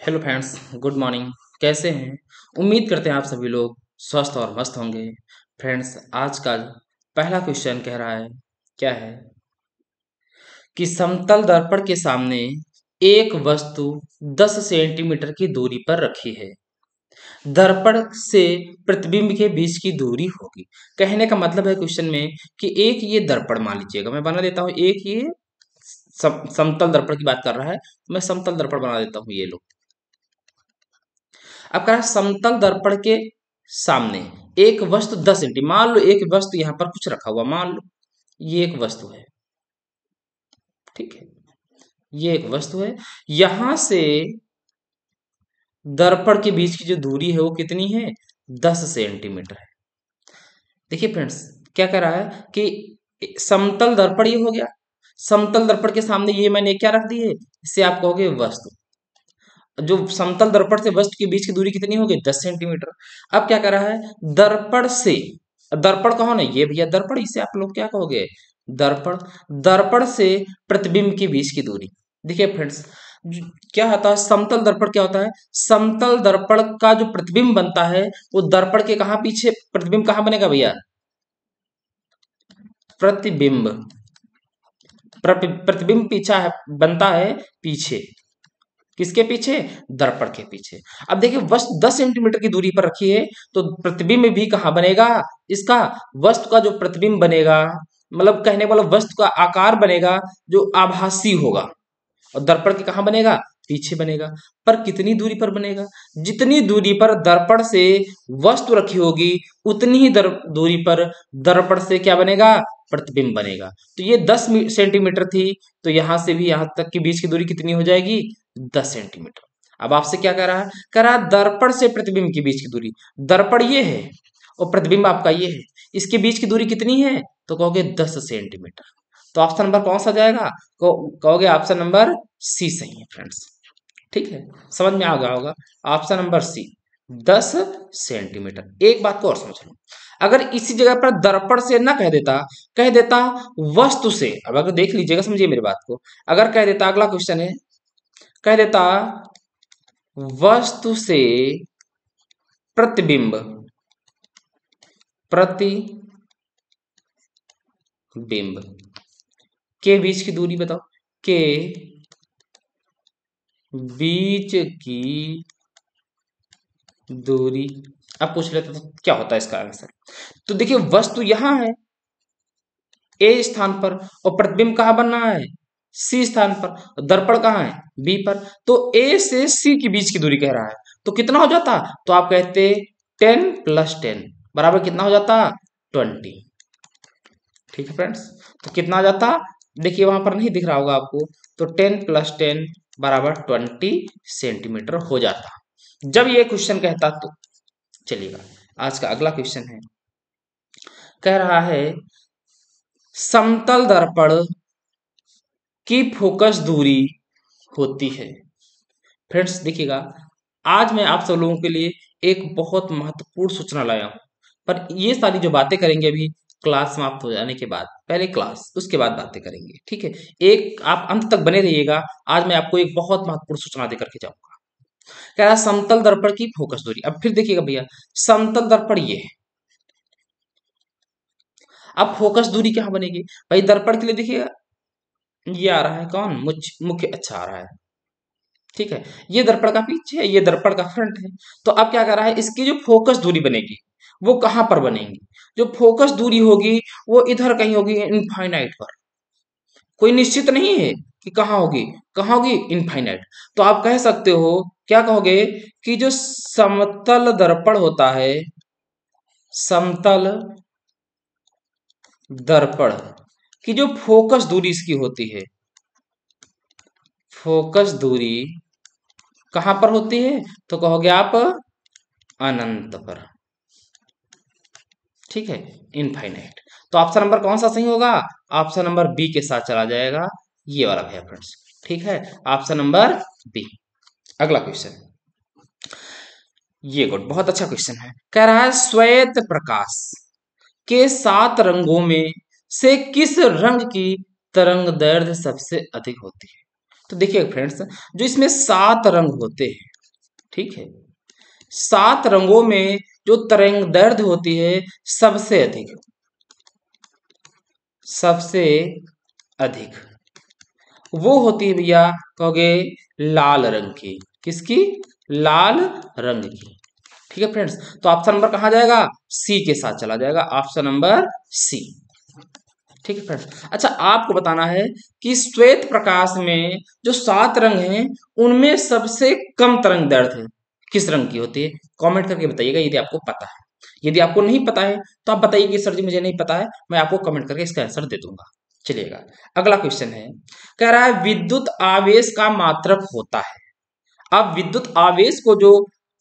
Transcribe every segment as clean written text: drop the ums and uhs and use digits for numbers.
Hello friends, good morning. कैसे हैं? उम्मीद करते हैं आप सभी लोग स्वस्थ और मस्त होंगे। फ्रेंड्स, आज का पहला क्वेश्चन कह रहा है, क्या है कि समतल दर्पण के सामने एक वस्तु 10 सेंटीमीटर की दूरी पर रखी है। दर्पण से प्रतिबिंब के बीच की दूरी होगी। कहने का मतलब है क्वेश्चन में कि एक ये दर्पण मान लीजिएगा, मैं बना देता हूँ। एक ये समतल दर्पण की बात कर रहा है, मैं समतल दर्पण बना देता हूँ। ये लो, अब कह रहा है समतल दर्पण के सामने एक वस्तु 10 सेंटी, मान लो एक वस्तु यहां पर कुछ रखा हुआ, मान लो ये एक वस्तु है। ठीक है, ये एक वस्तु है। यहां से दर्पण के बीच की जो दूरी है वो कितनी है? 10 सेंटीमीटर है। देखिए फ्रेंड्स, क्या कह रहा है कि समतल दर्पण ये हो गया। समतल दर्पण के सामने ये मैंने क्या रख दी है? इसे आप कहोगे वस्तु। जो समतल दर्पण से वस्तु के बीच की दूरी कितनी होगी? 10 सेंटीमीटर। अब क्या कर रहा है? दर्पण से, दर्पण कौन है? ये भैया दर्पण। इसे आप लोग क्या कहोगे? दर्पण। दर्पण से प्रतिबिंब के बीच की दूरी। देखिए फ्रेंड्स, क्या होता है समतल दर्पण? क्या होता है? समतल दर्पण का जो प्रतिबिंब बनता है वो दर्पण के कहाँ पीछे, प्रतिबिंब कहाँ बनेगा भैया? प्रतिबिंब, प्रतिबिंब पीछा है, बनता है पीछे। किसके पीछे? दर्पण के पीछे। अब देखिए वस्तु 10 सेंटीमीटर की दूरी पर रखी है, तो प्रतिबिंब भी कहाँ बनेगा इसका? वस्तु का जो प्रतिबिंब बनेगा, मतलब कहने वाला वस्तु का आकार बनेगा जो आभासी होगा, और दर्पण के कहाँ बनेगा? पीछे बनेगा। पर कितनी दूरी पर बनेगा? जितनी दूरी पर दर्पण से वस्तु रखी होगी उतनी ही दूरी पर दर्पण से क्या बनेगा? प्रतिबिंब बनेगा। तो ये 10 सेंटीमीटर थी, तो यहां से भी यहां तक के बीच की दूरी कितनी हो जाएगी? 10 सेंटीमीटर। अब आपसे क्या कह रहा है? कह रहा है दर्पण से प्रतिबिंब के बीच की दूरी। दर्पण ये है और प्रतिबिंब आपका ये है, इसके बीच की दूरी कितनी है? तो कहोगे 10 सेंटीमीटर। तो ऑप्शन नंबर कौन सा जाएगा? कहोगे ऑप्शन नंबर सी सही है फ्रेंड्स। ठीक है, समझ में आ गया होगा। Option number C, 10 centimetre. एक बात को और समझ लो, अगर इसी जगह पर दर्पण से ना कह देता, कह देता वस्तु से। अब अगर देख लीजिएगा, समझिए मेरी बात को, अगर कह देता, अगला क्वेश्चन है, कह देता वस्तु से प्रतिबिंब, प्रतिबिंब के बीच की दूरी बताओ, के बीच की दूरी। अब पूछ लेते तो क्या होता है इसका आंसर? तो देखिए वस्तु यहां है ए स्थान पर, और प्रतिबिंब कहां बन रहा है? सी स्थान पर, और दर्पण कहां है? बी पर। तो ए से सी के बीच की दूरी कह रहा है, तो कितना हो जाता? तो आप कहते 10 + 10 बराबर कितना हो जाता? 20। ठीक है फ्रेंड्स, तो कितना आ जाता? देखिए वहां पर नहीं दिख रहा होगा आपको, तो 10 + 10 बराबर 20 सेंटीमीटर हो जाता जब ये क्वेश्चन कहता। तो चलिएगा, आज का अगला क्वेश्चन है, कह रहा है समतल दर्पण की फोकस दूरी होती है। फ्रेंड्स देखिएगा, आज मैं आप सब लोगों के लिए एक बहुत महत्वपूर्ण सूचना लाया हूं। पर ये सारी जो बातें करेंगे अभी क्लास समाप्त हो जाने के बाद, पहले क्लास उसके बाद बातें करेंगे। ठीक है, एक आप अंत तक बने रहिएगा। आज मैं आपको एक बहुत महत्वपूर्ण सूचना देकर के जाऊंगा। कह रहा है समतल दर्पण की फोकस दूरी। अब फिर देखिएगा भैया, समतल दर्पण ये है, अब फोकस दूरी क्या बनेगी भाई? दर्पण के लिए देखिएगा, ये आ रहा है कौन? मुख्य अच्छा आ रहा है। ठीक है, ये दर्पण का पीछे है, ये दर्पण का फ्रंट है। तो अब क्या कर रहा है, इसकी जो फोकस दूरी बनेगी वो कहां पर बनेगी? जो फोकस दूरी होगी वो इधर कहीं होगी, इनफाइनाइट पर। कोई निश्चित नहीं है कि कहां होगी, कहां होगी? इनफाइनाइट। तो आप कह सकते हो, क्या कहोगे, कि जो समतल दर्पण होता है, समतल दर्पण की जो फोकस दूरी इसकी होती है, फोकस दूरी कहां पर होती है? तो कहोगे आप अनंत पर। ठीक है, इनफाइनाइट। तो ऑप्शन नंबर कौन सा सही होगा? ऑप्शन नंबर बी के साथ चला जाएगा, ये वाला भैया फ्रेंड्स। ठीक है, ऑप्शन नंबर बी। अगला क्वेश्चन, ये गुड, बहुत अच्छा क्वेश्चन है। कह रहा है श्वेत प्रकाश के 7 रंगों में से किस रंग की तरंग दैर्ध्य सबसे अधिक होती है? तो देखिए फ्रेंड्स, जो इसमें 7 रंग होते हैं, ठीक है, 7 रंगों में जो तरंग दैर्ध्य होती है सबसे अधिक, सबसे अधिक वो होती है भैया, कहोगे लाल रंग की। किसकी? लाल रंग की। ठीक है फ्रेंड्स, तो ऑप्शन नंबर कहां जाएगा? सी के साथ चला जाएगा, ऑप्शन नंबर सी। ठीक है फ्रेंड्स, अच्छा आपको बताना है कि श्वेत प्रकाश में जो 7 रंग हैं उनमें सबसे कम तरंग दैर्ध्य किस रंग की होती है? कमेंट करके बताइएगा यदि आपको पता है। यदि आपको नहीं पता है तो आप बताइए कि सर जी मुझे नहीं पता है, मैं आपको कमेंट करके इसका आंसर दे दूंगा। चलिएगा, अगला क्वेश्चन है, कह रहा है विद्युत आवेश का मात्रक होता है। अब विद्युत आवेश को जो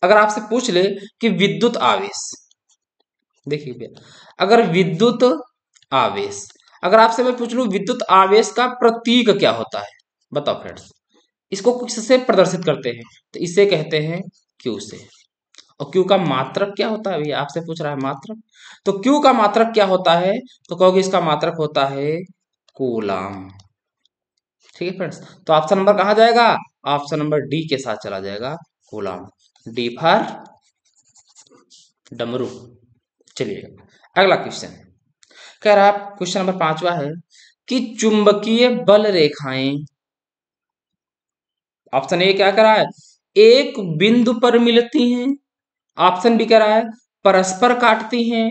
अगर आपसे पूछ ले कि विद्युत आवेश, देखिए भैया, अगर विद्युत आवेश, अगर आपसे मैं पूछ लूं विद्युत आवेश का प्रतीक क्या होता है, बताओ फ्रेंड्स। इसको किससे प्रदर्शित करते हैं? तो इसे कहते हैं क्यू से। और क्यू का मात्रक क्या होता है भैया? आपसे पूछ रहा है मात्रक, तो क्यू का मात्रक क्या होता है? तो कहोगे इसका मात्रक होता है कूलाम। ठीक है फ्रेंड्स, तो ऑप्शन नंबर कहां जाएगा? ऑप्शन नंबर डी के साथ चला जाएगा, कूलाम। डी फॉर डमरू। चलिएगा, अगला क्वेश्चन कह रहा है, क्वेश्चन नंबर 5वां है कि चुंबकीय बल रेखाएं, ऑप्शन ए क्या कह रहा है? एक बिंदु पर मिलती हैं। ऑप्शन बी कह रहा है परस्पर काटती हैं।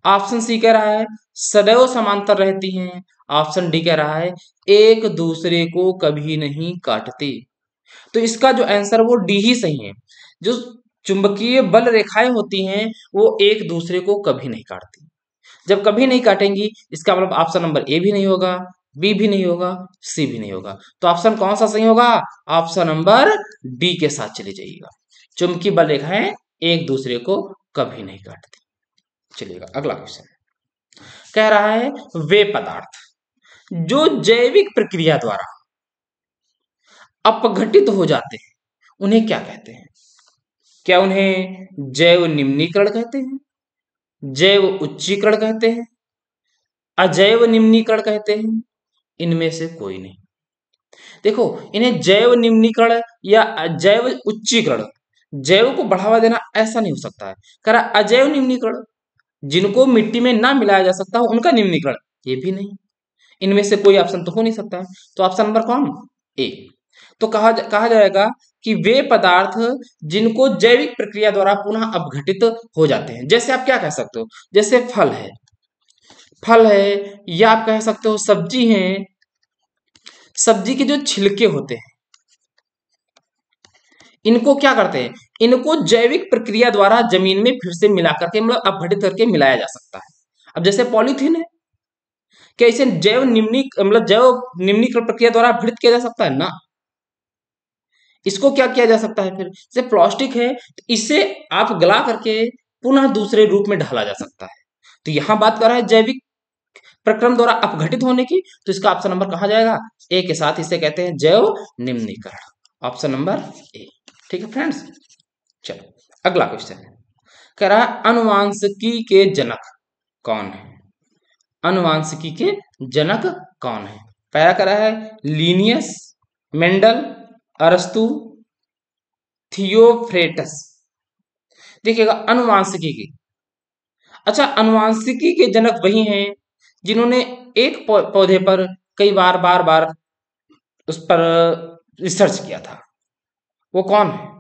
ऑप्शन सी कह रहा है सदैव समांतर रहती हैं। ऑप्शन डी कह रहा है एक दूसरे को कभी नहीं काटती। तो इसका जो आंसर वो डी ही सही है। जो चुंबकीय बल रेखाएं होती हैं वो एक दूसरे को कभी नहीं काटती। जब कभी नहीं काटेंगी इसका मतलब ऑप्शन नंबर ए भी नहीं होगा, बी भी नहीं होगा, सी भी नहीं होगा। तो ऑप्शन कौन सा सही होगा? ऑप्शन नंबर डी के साथ चले जाइएगा, चुंबकीय बल रेखाएं एक दूसरे को कभी नहीं काटती। चलिएगा, अगला क्वेश्चन कह रहा है वे पदार्थ जो जैविक प्रक्रिया द्वारा अपघटित हो जाते हैं उन्हें क्या कहते हैं? क्या उन्हें जैव निम्नीकरण कहते हैं, जैव उच्चीकरण कहते हैं, अजैव निम्नीकरण कहते हैं? इनमें से कोई नहीं। देखो, इन्हें जैव निम्नीकरण या जैव उच्चीकरण, जैव को बढ़ावा देना ऐसा नहीं हो सकता है। कह रहा अजैव निम्नीकरण, जिनको मिट्टी में ना मिलाया जा सकता हो उनका निम्नीकरण, ये भी नहीं। इनमें से कोई ऑप्शन तो हो नहीं सकता है। तो ऑप्शन नंबर कौन? ए। तो कहा जाएगा कि वे पदार्थ जिनको जैविक प्रक्रिया द्वारा पुनः अपघटित हो जाते हैं। जैसे आप क्या कह सकते हो? जैसे फल है, फल है, या आप कह सकते हो सब्जी है, सब्जी के जो छिलके होते हैं इनको क्या करते हैं? इनको जैविक प्रक्रिया द्वारा जमीन में फिर से मिला करके, मतलब अपघटित करके मिलाया जा सकता है। अब जैसे पॉलीथीन है, क्या इसे जैव निम्नीकरण प्रक्रिया द्वारा अपघटित किया जा सकता है? ना। इसको क्या किया जा सकता है फिर? जैसे प्लास्टिक है तो इसे आप गला करके पुनः दूसरे रूप में ढाला जा सकता है। तो यहां बात कर रहा है जैविक प्रक्रम द्वारा अपघटित होने की, तो इसका ऑप्शन नंबर कहा जाएगा? ए के साथ। इसे कहते हैं जैव निम्नीकरण, ऑप्शन नंबर ए। ठीक है फ्रेंड्स, चलो अगला क्वेश्चन है, कह रहा है अनुवांशिकी के जनक कौन है? अनुवांशिकी के जनक कौन है? पहला कह रहा है लीनियस, मेंडल, अरस्तु, थियोफ्रेटस। देखिएगा अनुवांशिकी की, अच्छा अनुवांशिकी के जनक वही हैं जिन्होंने एक पौधे पर कई बार बार बार उस पर रिसर्च किया था। वो कौन है?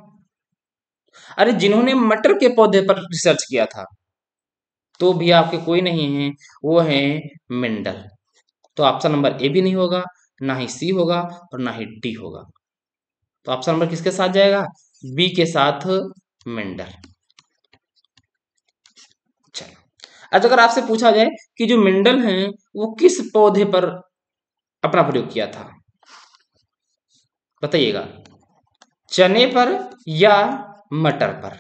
अरे जिन्होंने मटर के पौधे पर रिसर्च किया था, तो भी आपके कोई नहीं है, वो है मेंडल। तो ऑप्शन नंबर ए भी नहीं होगा, ना ही सी होगा और ना ही डी होगा। तो ऑप्शन नंबर किसके साथ जाएगा? बी के साथ, मेंडल। चलो, आज अगर आपसे पूछा जाए कि जो मेंडल हैं वो किस पौधे पर अपना प्रयोग किया था, बताइएगा, चने पर या मटर पर?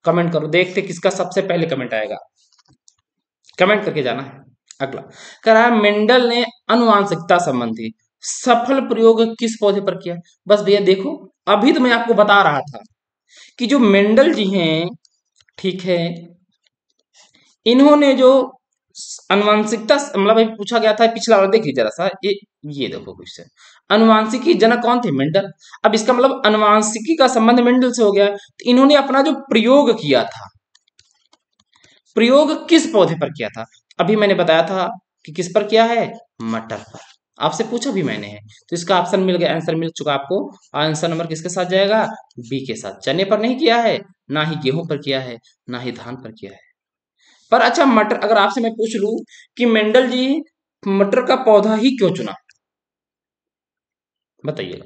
कमेंट करो, देखते किसका सबसे पहले कमेंट आएगा, कमेंट करके जाना है। अगला कह रहा है मेंडल ने अनुवांशिकता संबंधी सफल प्रयोग किस पौधे पर किया? बस भैया देखो, अभी तो मैं आपको बता रहा था कि जो मेंडल जी हैं, ठीक है, इन्होंने जो अनुवांशिकता मतलब अभी पूछा गया था पिछला वाला, देखिए जरा सा ये देखो क्वेश्चन, अनुवांशिकी जनक कौन थे? मेंडल। अब इसका मतलब अनुवांशिकी का संबंध मेंडल से हो गया, तो इन्होंने अपना जो प्रयोग किया था, प्रयोग किस पौधे पर किया था? अभी मैंने बताया था कि किस पर किया है, मटर पर। आपसे पूछा भी मैंने है, तो इसका ऑप्शन मिल गया, आंसर मिल चुका आपको। आंसर नंबर किसके साथ जाएगा? बी के साथ। चने पर नहीं किया है, ना ही गेहूं पर किया है, ना ही धान पर किया है। पर अच्छा मटर, अगर आपसे मैं पूछ लूं कि मेंडल जी मटर का पौधा ही क्यों चुना, बताइएगा।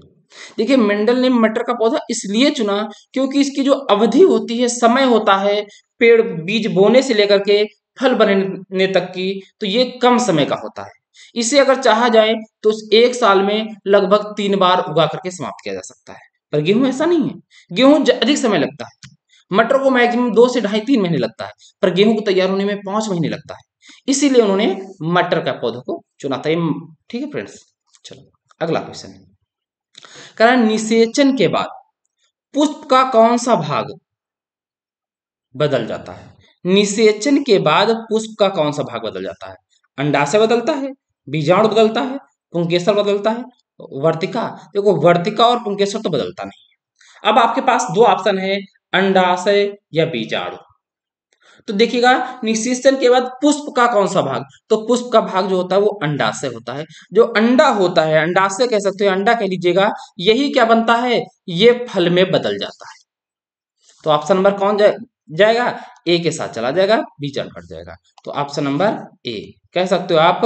देखिए मेंडल ने मटर का पौधा इसलिए चुना क्योंकि इसकी जो अवधि होती है, समय होता है पेड़ बीज बोने से लेकर के फल बनने तक की, तो ये कम समय का होता है। इसे अगर चाहा जाए तो एक साल में लगभग 3 बार उगा करके समाप्त किया जा सकता है। पर गेहूं ऐसा नहीं है, गेहूं अधिक समय लगता है। मटर को मैक्सिमम 2 से ढाई 3 महीने लगता है, पर गेहूं को तैयार होने में 5 महीने लगता है। इसीलिए उन्होंने मटर का पौधों को चुना था। ठीक है फ्रेंड्स, चलो अगला क्वेश्चन। कारण निषेचन के बाद पुष्प का कौन सा भाग बदल जाता है? निषेचन के बाद पुष्प का कौन सा भाग बदल जाता है? अंडाशय बदलता है, बीजाणु बदलता है, पुंकेसर बदलता है, वर्तिका। देखो वर्तिका और पुंकेसर तो बदलता नहीं है। अब आपके पास दो ऑप्शन है, अंडाशय या बीजाणु। तो देखिएगा निषेचन के बाद पुष्प का कौन सा भाग, तो पुष्प का भाग जो होता है वो अंडाशय होता है। जो अंडा होता है, अंडाशय कह सकते हो, अंडा कह लीजिएगा, यही क्या बनता है, ये फल में बदल जाता है। तो ऑप्शन नंबर कौन जाएगा? ए के साथ चला जाएगा, बी चल कट जाएगा। तो ऑप्शन नंबर ए कह सकते हो आप,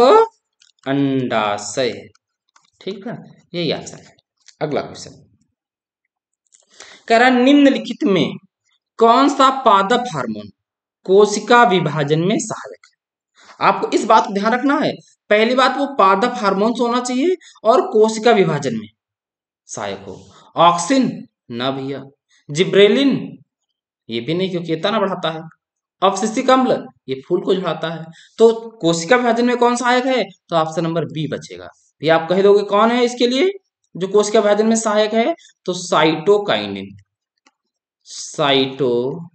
अंडाशय। ठीक है, यही आंसर है। अगला क्वेश्चन कह रहा है निम्नलिखित में कौन सा पादप हार्मोन कोशिका विभाजन में सहायक है? आपको इस बात को ध्यान रखना है। पहली बात, वो पादप हार्मोन होना चाहिए और कोशिका विभाजन में सहायक हो। ऑक्सिन ना भैया, जिब्रेलिन ये भी नहीं, क्योंकि ये तना बढ़ाता है। अवशिष्टिक अम्ल ये फूल को झड़ाता है। तो कोशिका विभाजन में कौन सहायक है? तो ऑप्शन नंबर बी बचेगा। ये आप कह दोगे कौन है इसके लिए जो कोशिका विभाजन में सहायक है? तो साइटोकाइनिन, साइटोकाइनिन।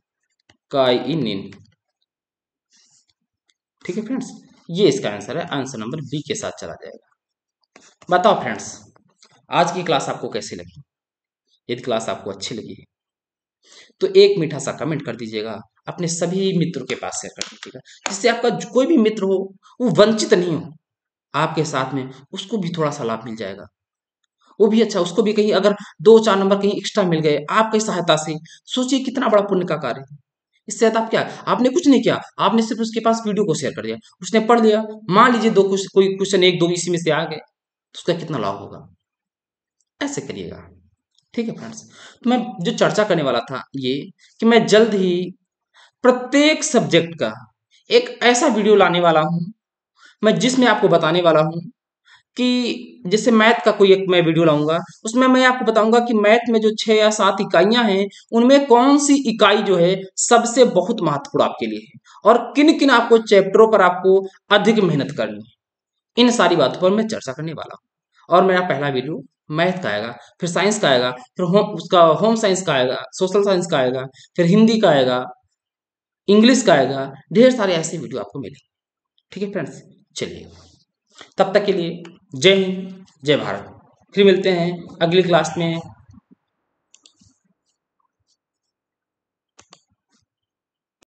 ठीक है फ्रेंड्स, ये इसका आंसर है। आंसर नंबर बी के साथ चला जाएगा। बताओ फ्रेंड्स, आज की क्लास आपको कैसी लगी? यदि क्लास आपको अच्छी लगी है तो एक मीठा सा कमेंट कर दीजिएगा, अपने सभी मित्रों के पास शेयर कर दीजिएगा, जिससे आपका कोई भी मित्र हो वो वंचित नहीं हो आपके साथ में, उसको भी थोड़ा सा लाभ मिल जाएगा। वो भी अच्छा, उसको भी कहीं अगर 2-4 नंबर कहीं एक्स्ट्रा मिल गए आपकी सहायता से, सोचिए कितना बड़ा पुण्य का कार्य है। इससे आप क्या, आपने कुछ नहीं किया, आपने सिर्फ उसके पास वीडियो को शेयर कर दिया, उसने पढ़ लिया, मान लीजिए दो कुछ कोई क्वेश्चन एक दो इसी में से आ गए, तो उसका कितना लाभ होगा। ऐसे करिएगा। ठीक है फ्रेंड्स, तो मैं जो चर्चा करने वाला था ये, कि मैं जल्द ही प्रत्येक सब्जेक्ट का एक ऐसा वीडियो लाने वाला हूं, मैं जिसमें आपको बताने वाला हूं कि जैसे मैथ का कोई एक मैं वीडियो लाऊंगा, उसमें मैं आपको बताऊंगा कि मैथ में जो 6 या 7 इकाइयां हैं, उनमें कौन सी इकाई जो है सबसे बहुत महत्वपूर्ण आपके लिए है, और किन किन आपको चैप्टरों पर आपको अधिक मेहनत करनी है। इन सारी बातों पर मैं चर्चा करने वाला हूँ। और मेरा पहला वीडियो मैथ का आएगा, फिर साइंस का आएगा, फिर उसका होम साइंस का आएगा, सोशल साइंस का आएगा, फिर हिंदी का आएगा, इंग्लिश का आएगा, ढेर सारे ऐसे वीडियो आपको मिलेंगे। ठीक है फ्रेंड्स, चलिए तब तक के लिए जय हिंद, जय भारत। फिर मिलते हैं अगली क्लास में।